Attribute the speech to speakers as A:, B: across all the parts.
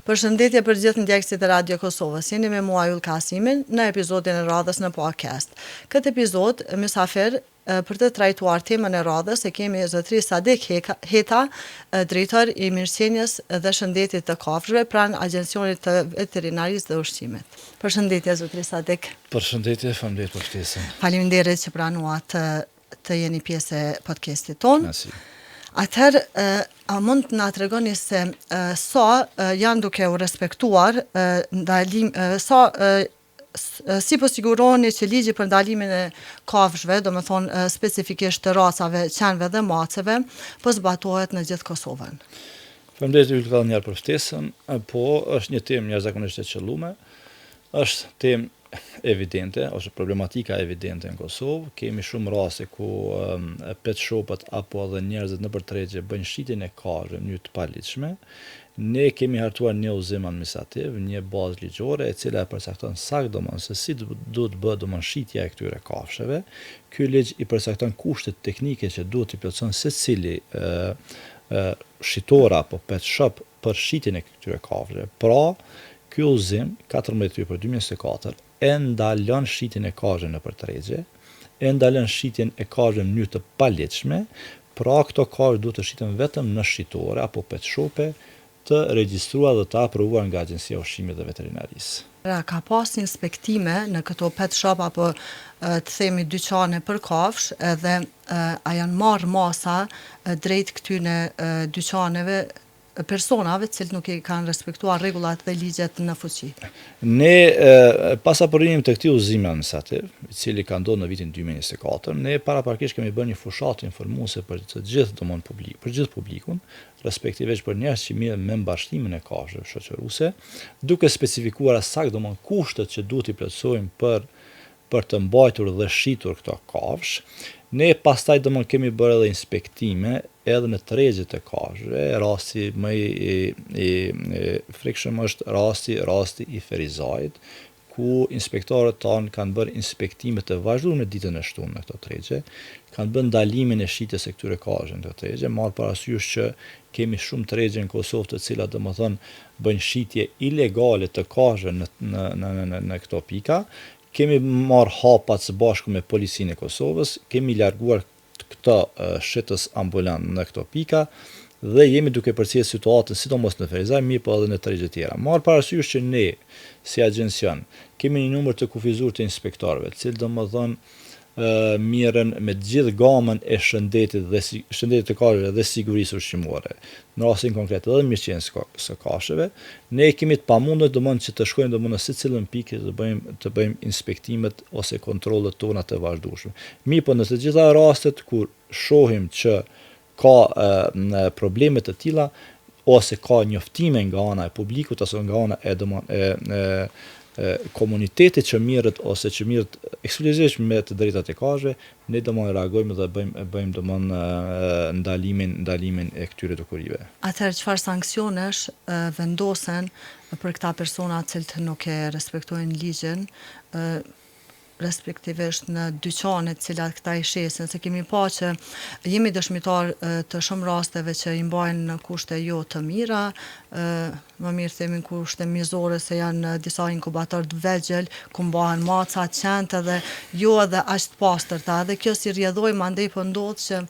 A: Përshëndetje për gjithë ndjekësit e Radio Kosovës. Jeni me mua Yll Kasimin në episodin e radhës në podcast. Këtë episod mysafir për të trajtuar temën e radhës e kemi zotëri Sadik Heta, drejtor i mirëqenies dhe shëndetit të kafshëve pranë Agjencionit të Veterinarisë dhe Ushqimit. Përshëndetje zotëri Sadik.
B: Përshëndetje, faleminderit për ftesën.
A: Faleminderit që pranuat të jeni pjesë e podcastit tonë.
B: Merci.
A: Atëherë, a mund të na tregoni se sa janë duke u respektuar si po siguroni që ligji për ndalimin e kafshëve, domethënë specifikisht të racave, qenve dhe maceve, po zbatohet në gjithë Kosovën?
B: Faleminderit Yll Kallnjar për ftesën, po është një temë jashtëzakonisht e qelluar. Është temë evidente, ose problematika evidente në Kosovë. Kemi shumë raste ku pet shopët apo edhe njerëzit nëpër tregje bëjnë shitjen e kafshëve në mënyrë të paligjshme. Ne kemi hartuar një udhëzim administrativ, një bazë ligjore e cila e përcakton saktë se si duhet bëhet shitja e këtyre kafshëve. Ky ligj i përcakton kushtet teknike që duhet i plotëson secili shitor apo pet shop për shitjen e këtyre kafshëve. Pra, ky udhëzim 14/2024 e ndalon shitjen e kafshëve nëpër tregje, e ndalon shitjen e kafshëve në mënyrë të paligjshme, pra këto kafshë duhet të shiten vetëm në shitore apo pet shope të regjistruar dhe të aprovuar nga Agjencia e Ushqimit dhe Veterinarisë.
A: Ka pas inspektime në këto pet shop apo të themi dyqane për kafshë, edhe a janë marrë masa drejt këtyne dyqaneve personave cilët nuk i kanë respektuar rregullat dhe ligjet në fuqi.
B: Ne pas aprovimit të këtij udhëzimi administrativ, i cili ka ndodhur në vitin 2024, ne paraprakisht kemi bërë një fushatë informuese për të gjithë për gjithë publikun, respektivisht për njerëz që mirën me mbashtimin e kafshëve shoqëruese, duke specifikuar saktë kushtet që duhet i plotësojmë për të mbajtur dhe shitur këto kafshë. Ne pastaj kemi bërë edhe inspektime edhe në tregjet e kafshëve. Rasti më i frikshëm është rasti i Ferizajit, ku inspektorët tanë kanë bërë inspektime të vazhduara në ditën e shtunë në këto tregje, kanë bërë ndalimin e shitjes së këtyre kafshëve në këto tregje, marrë parasysh që kemi shumë tregje në Kosovë të cilat bëjnë shitje ilegale të kafshëve në këto pika. Kemi marrë hapa së bashku me policinë e Kosovës, kemi larguar këto shitës ambulant në këto pika dhe jemi duke përcjellë situatën sidomos në Ferizaj, mirë po edhe në tregje tjera. Marrë parasysh që ne si agjencion kemi një numër të kufizuar të inspektorëve, të cilët mirën me të gjithë gamën e shëndetit të kafshëve dhe sigurisë ushqimore. Në rastin konkret edhe mirëqenies së kafshëve, ne kemi të pamundur që të shkojmë në secilën pikë të bëjmë inspektimet ose kontrollet tona të vazhdueshme. Mirë po në të gjitha rastet kur shohim që ka probleme të tilla ose ka njoftime nga ana e publikut ose nga ana e komunitetit që mirët ose që mirët ekskluzivisht me të drejtat e kafshëve, ne reagojmë dhe bëjmë ndalimin e këtyre dukurive.
A: Atëherë çfarë sanksionesh vendosen për këta persona të cilët nuk e respektojnë ligjin, respektivisht në dyqanet cilat këta i shesin, se kemi pa që jemi dëshmitar të shumë rasteve që i mbajnë në kushte jo të mira, më mirë themi në kushte mizore se janë disa inkubator të vegjël, ku mbahen maca, qentë dhe jo edhe aq të pastërta, dhe kjo si rrjedhoi mandej po ndodh që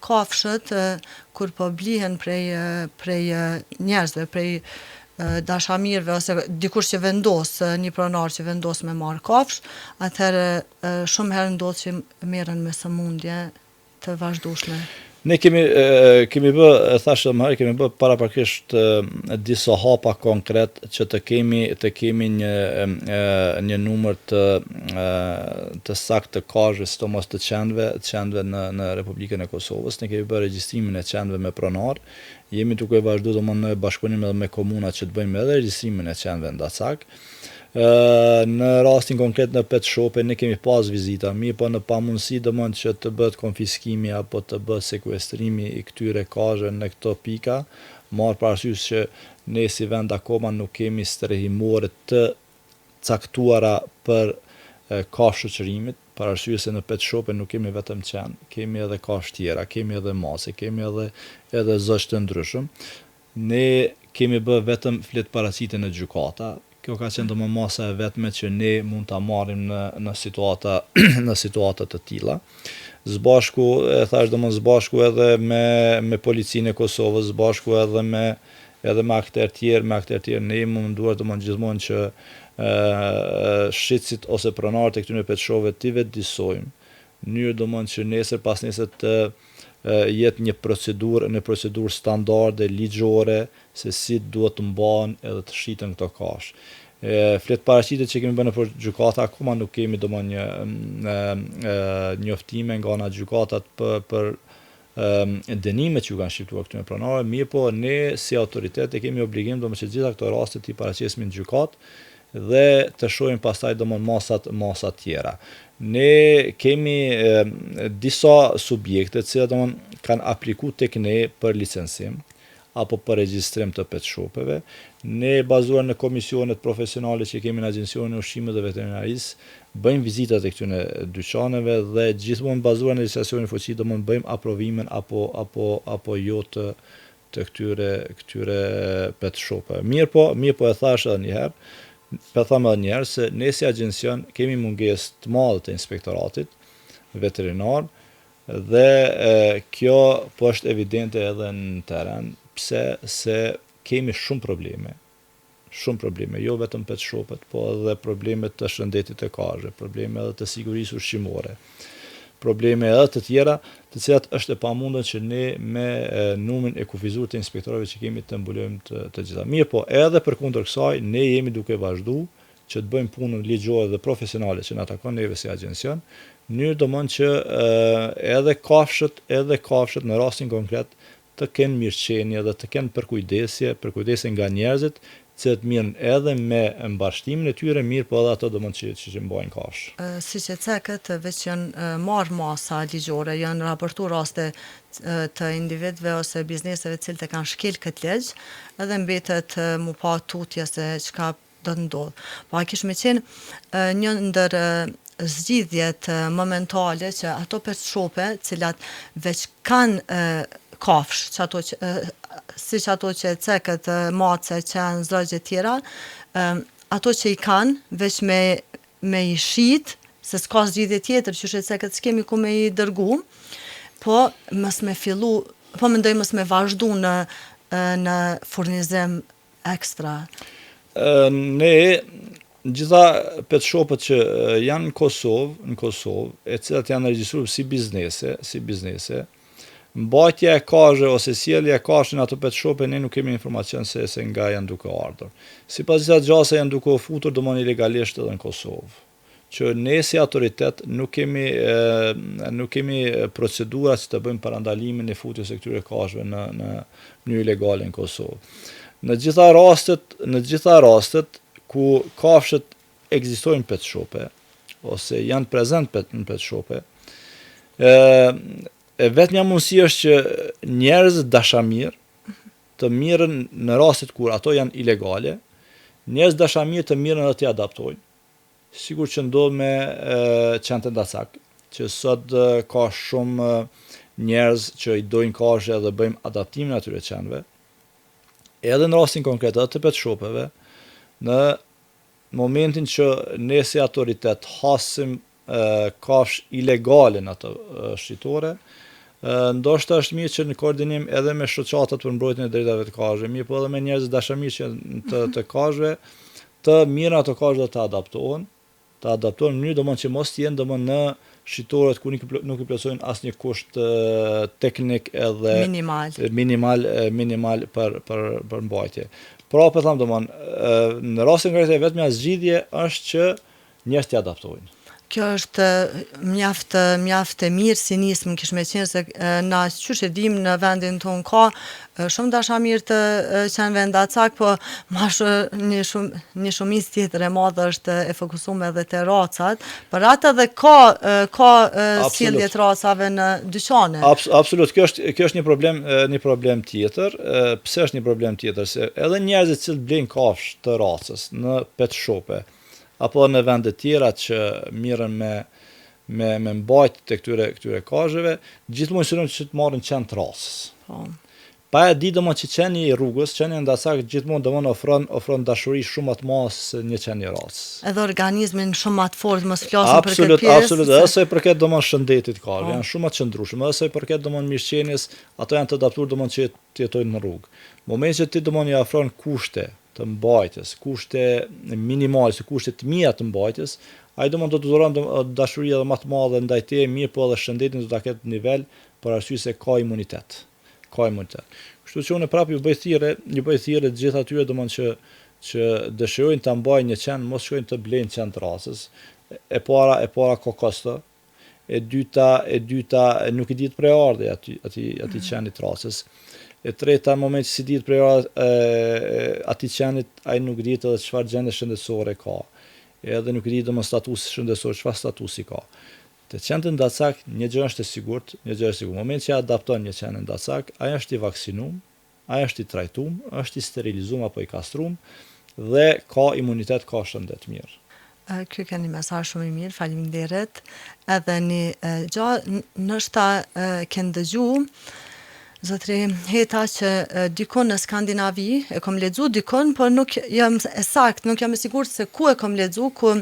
A: kafshët kur po blihen prej njerëzve, prej dashamirëve ose dikush që vendos, një pronar që vendos me marrë kafshë, atëherë shumë herë ndodh që merren me sëmundje të vazhdueshme.
B: Ne kemi bë, thashë më herë, kemi bë paraprakisht disa hapa konkret që të kemi një numër të saktë të kafshëve, sidomos të qenve në Republikën e Kosovës. Ne kemi bërë regjistrimin e qenve me pronar. Jemi duke vazhduar në bashkëpunim edhe me komunat që të bëjmë edhe regjistrimin e qenve ndacak. Në rastin konkret në pet shope ne kemi pas vizita, mirë po në pamundësi që të bëhet konfiskimi apo të bëhet sekuestrimi i këtyre kafshëve në këto pika, marrë parasysh që ne si vend akoma nuk kemi strehimore të caktuara për kafshë shoqërimit, për arsye se në pet shope nuk kemi vetëm qenë, kemi edhe kafshë tjera, kemi edhe mace, kemi edhe zogj të ndryshëm. Ne kemi bë vetëm flet paraqitje në gjykata. Kjo ka qenë domosdoshmë masa e vetme që ne mund ta marrim në situata në situata të tilla. Zbashku, e thash domosdoshmë zbashku edhe me policinë e Kosovës, zbashku edhe me aktorë tjerë, ne jemi munduar domosdoshmë gjithmonë që shitësit ose pronarët e këtyre petshove t'i vetëdijsojmë, në mënyrë domosdoshmë që nesër pas nesër të jetë një procedurë standarde, ligjore, se si duhet të mbahen edhe të shiten këto kafsh. Flet paraqitjet që kemi bërë nëpër gjykata akoma nuk kemi domosdoshmë një njoftime nga ana gjykatat për dënimet që u kanë shqiptuar këtyre pronarëve, mirë po ne si autoritet e kemi obligim domosdoshmë që gjitha këto raste t'i paraqesim në gjykatë dhe të shohim pastaj domosdoshmë masat tjera. Ne kemi disa subjekte të cilat domosdoshmë kanë aplikuar tek ne për licencim apo për regjistrim të pet shopeve. Ne bazuar në komisionet profesionale që kemi në Agjencionin e Ushqimit dhe Veterinarisë, bëjmë vizitat e këtyre dyqaneve dhe gjithmonë bazuar në legjislacionin fuqi domosdoshmë bëjmë aprovimin apo jo të këtyre pet shopeve. Mirë po e thash edhe një herë, se ne si agjencion kemi mungesë të madhe të inspektoratit veterinar dhe kjo po është evidente edhe në teren, pse se kemi shumë probleme, jo vetëm pet shopet, po edhe probleme të shëndetit të kafshëve, probleme edhe të sigurisë ushqimore, probleme edhe të tjera, të cilat është e pamundur që ne me numrin e kufizuar të inspektorëve që kemi të mbulojmë të gjitha. Mirë po, edhe përkundër kësaj, ne jemi duke vazhduar që të bëjmë punën ligjore dhe profesionale që na takon neve si agjencion, në mënyrë domosdoshmë që edhe kafshët në rastin konkret të kenë mirëqenie dhe të kenë përkujdesje nga njerëzit, që të mirën edhe me mbarshtimin e tyre, mirë po edhe ato domosdoshmë që mbajnë kafshë.
A: Siç e cekët, veç janë marrë masa ligjore, janë raportuar raste të individëve ose bizneseve të cilët e kanë shkel këtë ligj, edhe mbetet mu pa tutje se çka do të ndodh. Po a kish me qenë një ndër zgjidhjet momentale që ato pet shope, cilat veç kanë kafsh, siç ato që cekët mace që janë zogje tjera, ato që i kanë, veç me i shit, se s'ka zgjidhje tjetër, që cekët s'kemi ku me i dërgu, po mendoj mos me vazhdu në furnizim ekstra.
B: Ne gjitha pet shopet që janë në Kosovë, e cilat janë regjistruar si biznese, mbajtja e kafshëve ose sjellja e kafshëve në ato pet shope ne nuk kemi informacion se nga janë duke ardhur. Sipas disa gjasa janë duke u futur domosdoshmë ilegalisht edhe në Kosovë, që ne si autoritet nuk kemi procedura që të bëjmë parandalimin e futjes së këtyre kafshëve në mënyrë ilegale në Kosovë. Në gjitha rastet ku kafshët ekzistojnë pet shope ose janë prezent në pet shope, vetmja mundësi është që njerëz dashamir të mirën në rastet kur ato janë ilegale, njerëz dashamir të mirën dhe të adaptojnë, sigur që ndodh me qenë të ndacak, që sot ka shumë njerëz që i dojnë kafshë dhe bëjmë adaptimin atyre qenëve, edhe në rastin konkret edhe të pet shopeve, në momentin që ne si autoritet hasim kafshë ilegale në ato shqitore, ndoshta është mirë që në koordinim edhe me shoqatat për mbrojtjen e drejtave të kafshëve, mirë po edhe me njerëz dashamir që të kafshëve, të mirën ato kafshë të adaptohen në mënyrë domosdoshmë që mos të jenë domosdoshmë në shqitoret ku nuk i plotësojnë asnjë kusht teknik edhe minimal për mbajtje. Pra po them domosdoshmë në rastin konkret vetmja zgjidhje është që njerëzit të adaptojnë.
A: Kjo është mjaft e mirë si nismë, kish me qenë se na qysh e dim në vendin tonë ka shumë dashamir të qenëve ndacak, po një shumicë tjetër e madhe është e fokusuar edhe te racat, por atë edhe ka sjellje të racave në dyqane.
B: Absolut, kjo është një problem tjetër. Pse është një problem tjetër? Se edhe njerëzit që blejnë kafshë të racës në pet shope apo në vende tjera që mirën me mbajtje të këtyre kafshëve, gjithmonë synojnë që të marrin qenë të racës. Pa e di domon që qeni i rrugës, qeni ndasak gjithmonë domon ofron dashuri shumë më të madhe se një qeni i racës.
A: Edhe organizmin shumë më të fortë, mos flasim për këtë pjesë.
B: Absolut, edhe sa i përket domon shëndetit karve, janë shumë më të qëndrueshëm, edhe sa i përket domon mirëqenies, ato janë të adaptuar domon që të jetojnë në rrugë. Momentin që ti domon i ofron kushte të mbajtjes, kushte minimale, kushte të mira të mbajtjes, ai domon do të dhuron dashuri edhe më të madhe ndaj teje, mirë po edhe shëndetin do ta ketë në nivel për arsye se ka imunitet. Kështu që unë prapë ju bëj thirrje të gjithë atyre domon që dëshirojnë ta mbajnë një qen, mos shkojnë të blejnë qen të racës. E para ka kosto. E dyta nuk i ditë prej ardhi aty qenit të racës. E treta në moment që si ditë prej atij qenit, ai nuk ditë edhe çfarë gjendje shëndetësore ka. Edhe nuk i ditë domon statusi shëndetësor, çfarë statusi ka. Të qenë të ndacak, një gjë është e sigurt, një gjë është e sigurt. Në moment që adapton një qenë ndacak, ai është i vaksinuar, ai është i trajtuar, është i sterilizuar apo i kastruar dhe ka imunitet, ka shëndet mirë.
A: Ky ka një mesazh shumë i mirë, faleminderit. Edhe një gjë, ndoshta ke ndëgjuar zotri Heta që dikon në Skandinavi e kam lexuar dikon, por nuk jam e saktë, nuk jam e sigurt se ku e kam lexuar, ku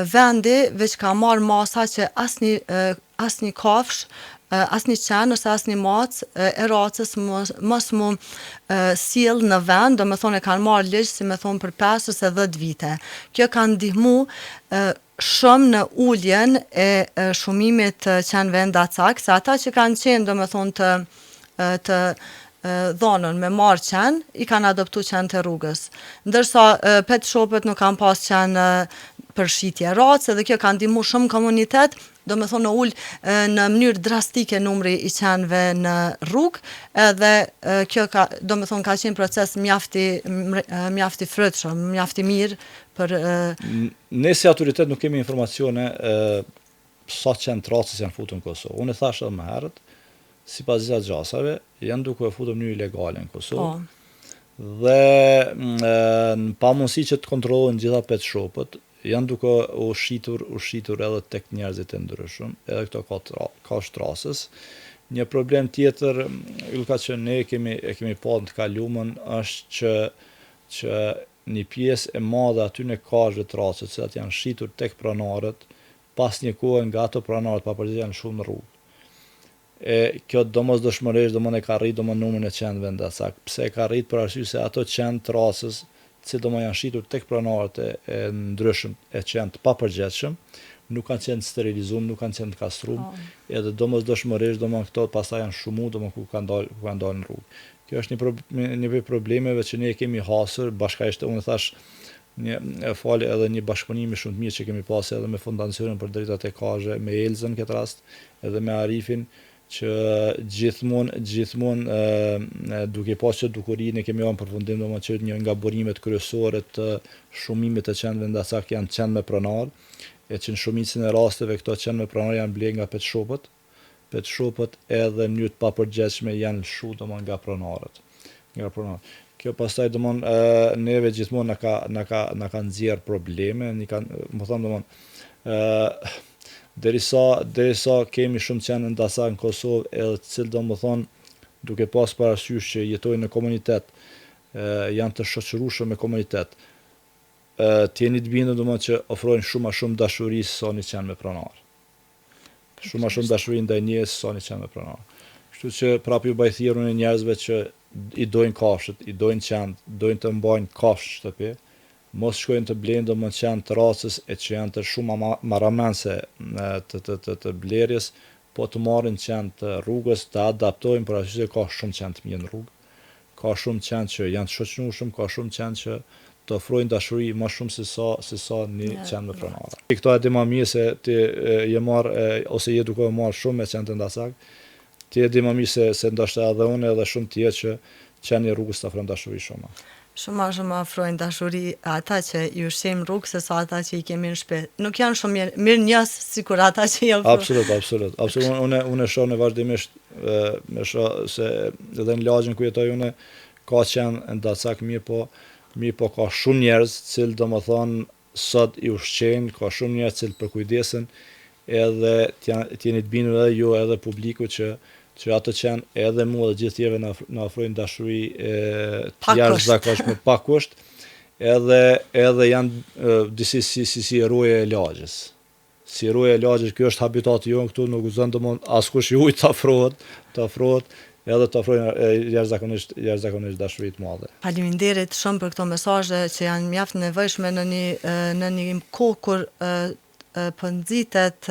A: vendi veç ka marrë masa që asnjë kafsh, asnjë qen ose asnjë mac e racës mos mu sjell në vend, domethënë e kanë marrë ligj si më thon për 5 ose 10 vite. Kjo ka ndihmuar shumë në uljen e shumimit të qenëve ndacak, se ata që kanë qenë domethënë të dhonën me marrë qen, i kanë adoptu qen të rrugës. Ndërsa pet shopet nuk kanë pas qen për shitje racë, dhe kjo ka ndihmuar shumë komunitet, domethënë në ul në mënyrë drastike numri i qenëve në rrugë, edhe kjo domethënë ka qenë proces mjafti frytshëm, mjafti mirë për
B: Ne si autoritet nuk kemi informacione sa qenë të racës janë futur në Kosovë. Unë e thash edhe më herët, sipas disa gjasave, janë duke futur në mënyrë ilegale në Kosovë. Dhe në pamundësi që të kontrollohen gjitha pet shopët, janë duke u shitur edhe tek njerëzit e ndryshëm, edhe këto ka shtrasës. Një problem tjetër, ka që ne e kemi pa në të kaluamën, është që një pjesë e madhe aty në kazhve të racës, që janë shitur tek pronarët, pas një kohë nga ato pronarët papërgjithësisht janë shumë në rrugë. Kjo domosdoshmërisht e ka rrit numrin e qenëve ndacak. Pse e ka rrit? Për arsye se ato qenë të racës, që janë shitur tek pronarët e ndryshëm e qenë të papërgjithshëm, nuk kanë qenë sterilizuar, nuk kanë qenë të kastruar, edhe domosdoshmërisht këto pastaj janë shumu ku kanë dalë në rrugë. Kjo është një prej problemeve që ne kemi hasur bashkërisht, unë thash, falë edhe një bashkëpunimi shumë të mirë që kemi pasur edhe me Fondacionin për drejtat e kazhve, me Elzën këtë rast, edhe me Arifin, që gjithmonë duke pasur dukurinë kemi marrë në përfundim që një nga burimet kryesore të shumimit të qenëve ndacak janë qenë me pronar, e që në shumicën e rasteve këto qenë me pronar janë bler nga pet shopët. Pet shopët edhe në mënyrë të papërgjithshme janë lshu nga pronarët. Kjo pastaj neve gjithmonë na ka nxjerr probleme, më them derisa kemi shumë qenë ndacak në Kosovë, edhe të cilë duke pas parasysh që jetojnë në komunitet, janë të shoqërueshëm me komunitet, t'jeni të bindur që ofrojnë shumë dashuri se sa një qenë me pronar. Shumë dashuri ndaj njerëz se sa një qenë me pronar. Kështu që prapë ju bëj thirrje në njerëzve që i dojnë kafshët, i dojnë qenë, dojnë të mbajnë kafshë në shtëpi, mos shkojnë të blejnë qenë të racës e që janë të shumë marramense të blerjes, po të marrin qenë të rrugës, të adaptojnë për arsye se ka shumë qenë të mirë në rrugë. Ka shumë qenë që janë të shoqënueshëm, ka shumë qenë që të ofrojnë dashuri më shumë se sa një qenë me pronara. Këto e di më mirë se ti je marr ose je duke marr shumë me qenë të ndacak. Ti e di më mirë se ndoshta edhe unë edhe shumë tjerë që qenë i rrugës të ofrojnë dashuri shumë.
A: Shumë ofrojnë dashuri ata që i ushqejmë rrugë se sa ata që i kemi në shtëpi. Nuk janë shumë mirë njohës sikur ata që i ofrojnë.
B: Absolut. Unë shoh në vazhdimisht me shoh se edhe në lagjin ku jetoj unë ka qenë ndacak mirë po ka shumë njerëz cilë sot i ushqejnë, ka shumë njerëz cilë përkujdesen, edhe t'jeni të bindur edhe ju edhe publiku që që ato që janë edhe mua dhe gjithë tjerëve na ofrojnë dashuri
A: Pa
B: të jashtëzakonshme pa kusht, edhe janë disi si roje e lagjës. Si roje e lagjës, kjo është habitati jonë këtu, nuk gëzon domon askush i ujë të afrohet, edhe të ofrojnë jashtëzakonisht dashuri të madhe.
A: Faleminderit shumë për këto mesazhe që janë mjaft nevojshme në një kohë kur po nxitet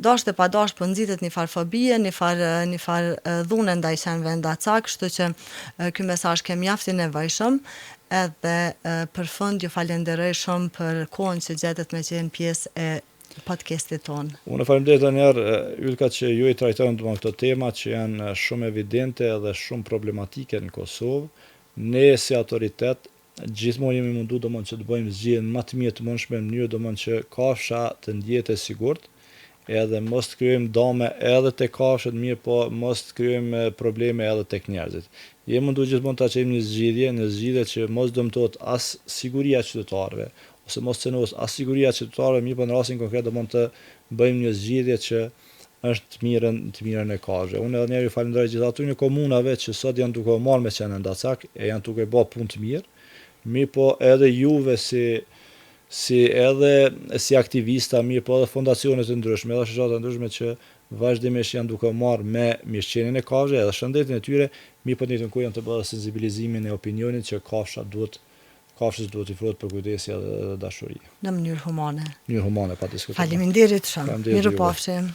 A: dashte pa dash po nxitet një farë fobie, një farë dhune ndaj qenëve ndacak, kështu që ky mesazh ke mjaft i nevojshëm. Edhe për fund ju falenderoj shumë për kohën që gjetët me qenë pjesë e podcastit tonë.
B: Unë faleminderit njëherë Ylka që ju i trajtojnë domon këto tema që janë shumë evidente dhe shumë problematike në Kosovë. Ne si autoritet gjithmonë jemi mundu domon që të bëjmë zgjedhjen më të mirë të mundshme në mënyrë domon që kafsha të ndjehet e sigurt, edhe mos të krijojmë dame edhe te kafshët, mirë po mos të krijojmë probleme edhe tek njerëzit. Jemi mundu gjithmonë ta çojmë një zgjidhje që mos dëmtohet as siguria e qytetarëve, ose mos cënohet as siguria e qytetarëve, mirë po në rastin konkret domon të bëjmë një zgjidhje që është të mirën e kafshëve. Unë edhe njerë ju falenderoj gjithë atyre komunave që sot janë duke u marrë me qenë ndacak, e janë duke bë punë të mirë, mirë po edhe juve si aktivista, mirë po edhe fondacionet të ndryshme, edhe shoqata ndryshme që vazhdimisht janë duke marrë me mirëqenien e kafshëve edhe shëndetin e tyre, mirë po në njëjtën kohë janë të bërë sensibilizimin e opinionit që kafshës duhet i ofrohet për kujdesje edhe dashuri.
A: Në mënyrë humane.
B: Në mënyrë humane, pa diskutim.
A: Faleminderit shumë. Mirupafshim.